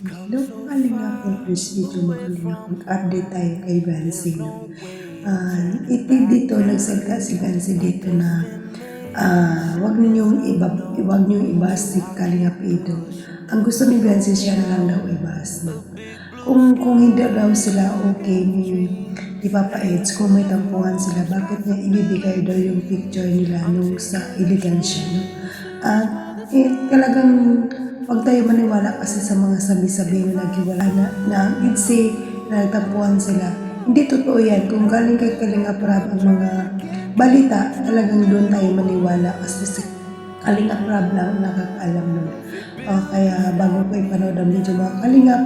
Hello po Kalingap, for first video mo Kalingap, mag-update tayo kay Vancy. No? Dito, nagsalita si Vancy dito na wag niyong ibas si Kalingap ito. Ang gusto ni Vancy, siya na lang daw ibas. No? Kung hindi daw sila okay ni Papa Eds, kung may tampuhan sila, bakit niya ibibigay daw yung picture nila nung sa elegansya, no? Talagang huwag tayo maniwala kasi sa mga sabi-sabi na naghiwala na itse na nagtampuhan sila. Hindi totoo yan. Kung galing kay Kalinga Prab ang mga balita, talagang doon tayo maniwala kasi si Kalinga Prab lang nakakaalam nun. Kaya bago ko ipanood ang video mga Kalingap,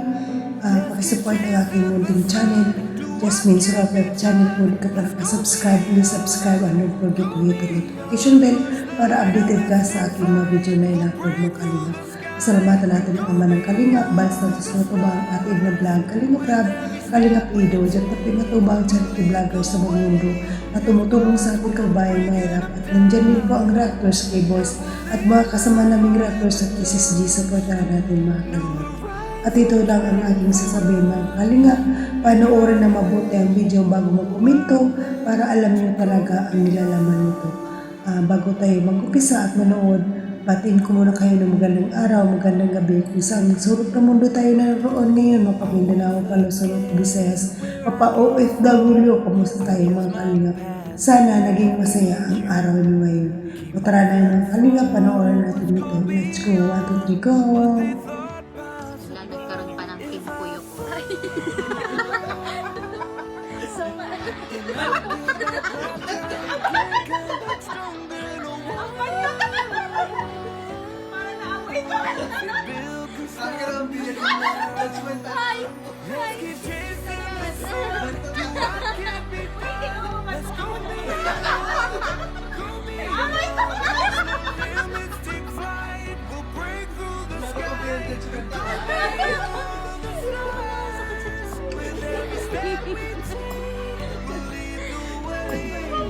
pakisupport ang aking munting channel, Jasmine Surabet channel. Kung hindi ka pa nakasubscribe, please subscribe and don't forget to hit the notification bell para updated ka sa aking mga video na in-upload mo Kalingap. Salamatan natin ang ama ng Kalingap, balas natin sa matubang ating na vlog, Kalinga Prab, Kalinga Pido, dyan tapin matubang charity vlogger sa buong mundo na tumutulong sa ating kabayan mahirap. At nandyan din po ang reactors, K-Boys, at mga kasama naming reactors sa TCSG, supportahan natin mga Kalingap. At ito lang ang aking sasabihin ng Kalingap, panoorin na mabuti ang video bago mag-komento para alam niyo talaga ang nilalaman nito. Bago tayo mag-upisa at manood, batiin ko muna kayo ng magandang araw, magandang gabi. Kung saan surot na mundo tayo naroon ngayon, mapapindanao, Palusulot, Visayas, Papa-OFW, kamusta tayo mga Kalingap? Sana naging masaya ang araw niyo ngayon. Tara na ng Kalingap, panoorin natin ito. Let's go, 1, 2, 3, go! Nagkaroon pa ng team kuyo ko.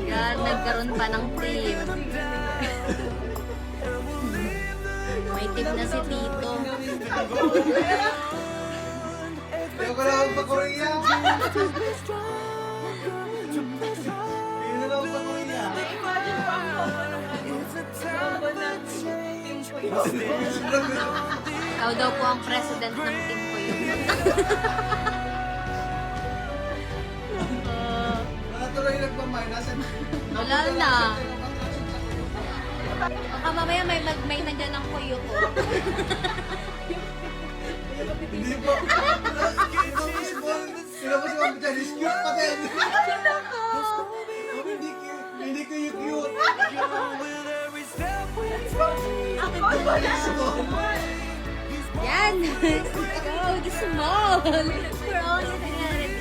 Yan, nagkaroon pa ng team. May team na si Tito. Ayoko na magpa-Korea. Hindi na lang magpa-Korea. Ikaw daw po ang president ng team ko yun. Tuloy nagpamay. Wala na. Baka mamaya may nandyan ang kuyo ko. Hindi po. Sila po si Mami Chinese cute pa din. Hindi ko yung cute. Yan! Let's go! The small! We're all nangyari.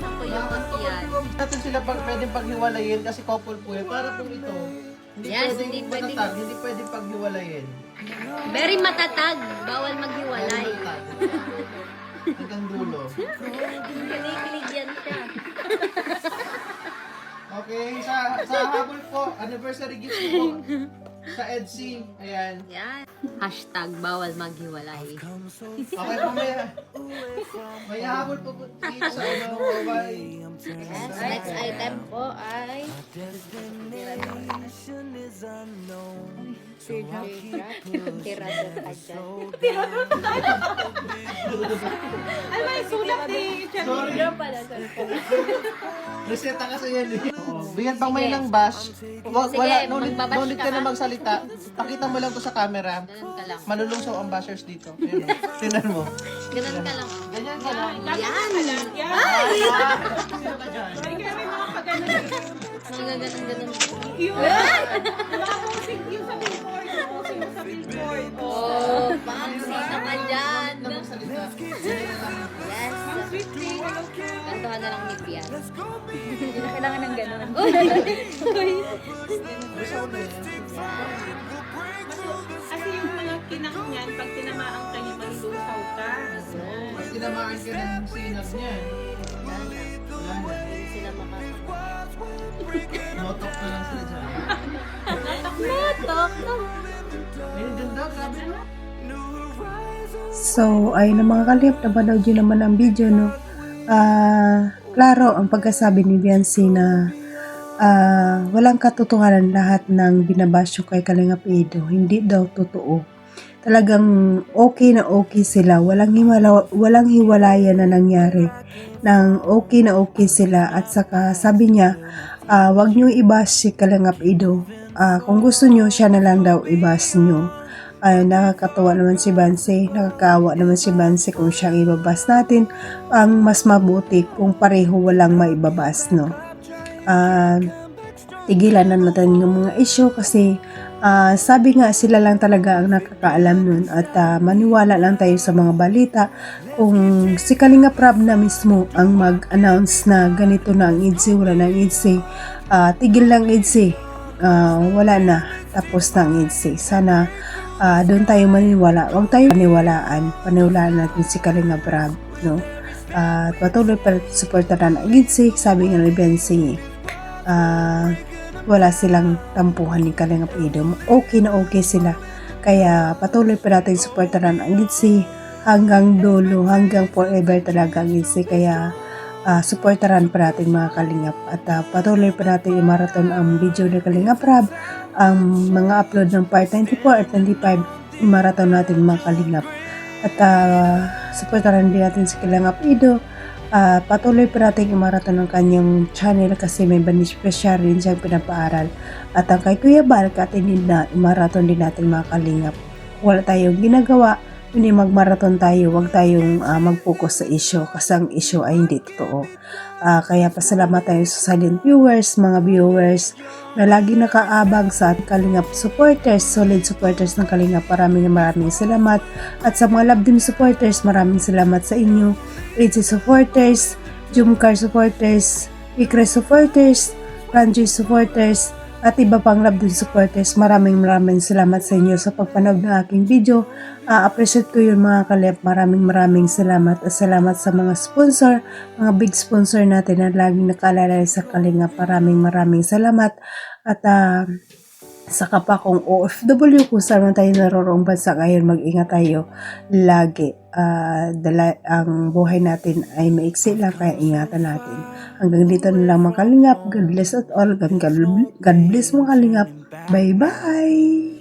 Ako yung yan. Natin sila pwedeng paghiwalayin kasi couple po yan. Para po ito. Yes, hindi pwedeng. matatag, hindi pwedeng paghiwalayin. Very matatag. Bawal maghiwalay. Hanggang dulo. Kinikilig yan siya. Okay, sa habol po, anniversary gift po. Sa EDC, ayan. Yan. Hashtag bawal maghiwalay. Okay po, may habol po dito sa ano, bye. Yes, next item po ay tira ka dyan. Ay, may sulat ni Sorry. Pala, Reseta kasi yan eh. Bigyan pang may ng bash. Wala, no need ka na magsalita. Pakita mo lang to sa camera. Ganun ka lang. Malulungsaw ang bashers dito. Ayun, oh. Tingnan mo. Ganun ka lang. Ganyan ka lang. Yan! Ay! Ay, kaya may mga pagano'n. Mga ganun. Yun! Wala akong sing yung sa billboard. Pusin mo sa billboard. Oh, fancy naman dyan. Na magsalita. Yes. Sweet thing. Kantuhan na lang ni Pian. Hindi na kailangan ng gano'n. Uy! Gusto ko na yan. Kasi yung mga kinak niyan, pag tinamaan kayo, malusaw ka. Pag tinamaan ka ng sinag niyan. Wala na. Hindi sila makakapag. Notok na lang sila dyan. Natok! Ayun dyan daw, grabe na. So, ayun na mga kalingap, napanood yun naman ang video, no? Klaro ang pagkasabi ni Biancy na walang katotohanan lahat ng binabasyo kay Kalingap Edo. Hindi daw totoo. Talagang okay na okay sila. Walang hiwalayan na nangyari. Nang okay na okay sila. At saka sabi niya, wag niyo i-bash si Kalingap Edo. Kung gusto niyo, siya na lang daw i-bash niyo. Nakakatawa naman si Banse, nakakaawa naman si Banse kung siyang ibabas natin. Ang mas mabuti kung pareho walang maibabas, no? Tigilan na natin yung mga issue kasi sabi nga sila lang talaga ang nakakaalam nun at maniwala lang tayo sa mga balita. Kung si Kalinga Prab na mismo ang mag-announce na ganito na ang EDSI, wala na ang EDSI, tigil lang EDSI, wala na, tapos na ang EDSI. Sana doon tayo maniniwala, huwag tayo paniwalaan natin si Kalinga Prab, no? Patuloy pa supportaran ang EDSI, sabi nga ni Bensi, wala silang tampuhan ni Kalingap Edo. Okay na okay sila. Kaya patuloy pa natin supportaran ang EDSI hanggang dulo, hanggang forever talaga ang EDSI. Kaya supportaran pa natin mga Kalingap. At patuloy pa natin i-marathon ang video ni Kalingap Prab. Ang mga upload ng part 94 at 95, i-marathon natin mga Kalingap. At supportaran din natin si Kalingap Edo. Patuloy pa natin i-marathon ng kanyang channel kasi may beneficiary rin siyang pinapaaral. At ang kay Kuya Bal, katinin na i-marathon din natin mga Kalingap. Wala tayong ginagawa, hindi mag-marathon tayo, huwag tayong mag-focus sa issue kasi ang issue ay hindi totoo. Kaya pasalamat tayo sa silent viewers, mga viewers na lagi nakaabang sa Kalingap supporters, solid supporters ng Kalingap. Maraming salamat. At sa mga love team supporters, maraming salamat sa inyo. EDSI supporters, Jumcar supporters, Ikre supporters, Franji supporters, at iba pang love team supporters. Maraming salamat sa inyo sa pagpanood ng aking video. Appreciate ko yun mga kalip. Maraming salamat. At salamat sa mga sponsor, mga big sponsor natin na laging nakaalala sa Kalingap. Maraming salamat. At saka pa kung OFW, kung saan man tayo naroroong bansa ngayon, mag-ingat tayo lagi. Ang buhay natin ay maiksi lang, kaya ingatan natin. Hanggang dito na lang mga Kalingap. God bless at all. God bless mga Kalingap. Bye-bye!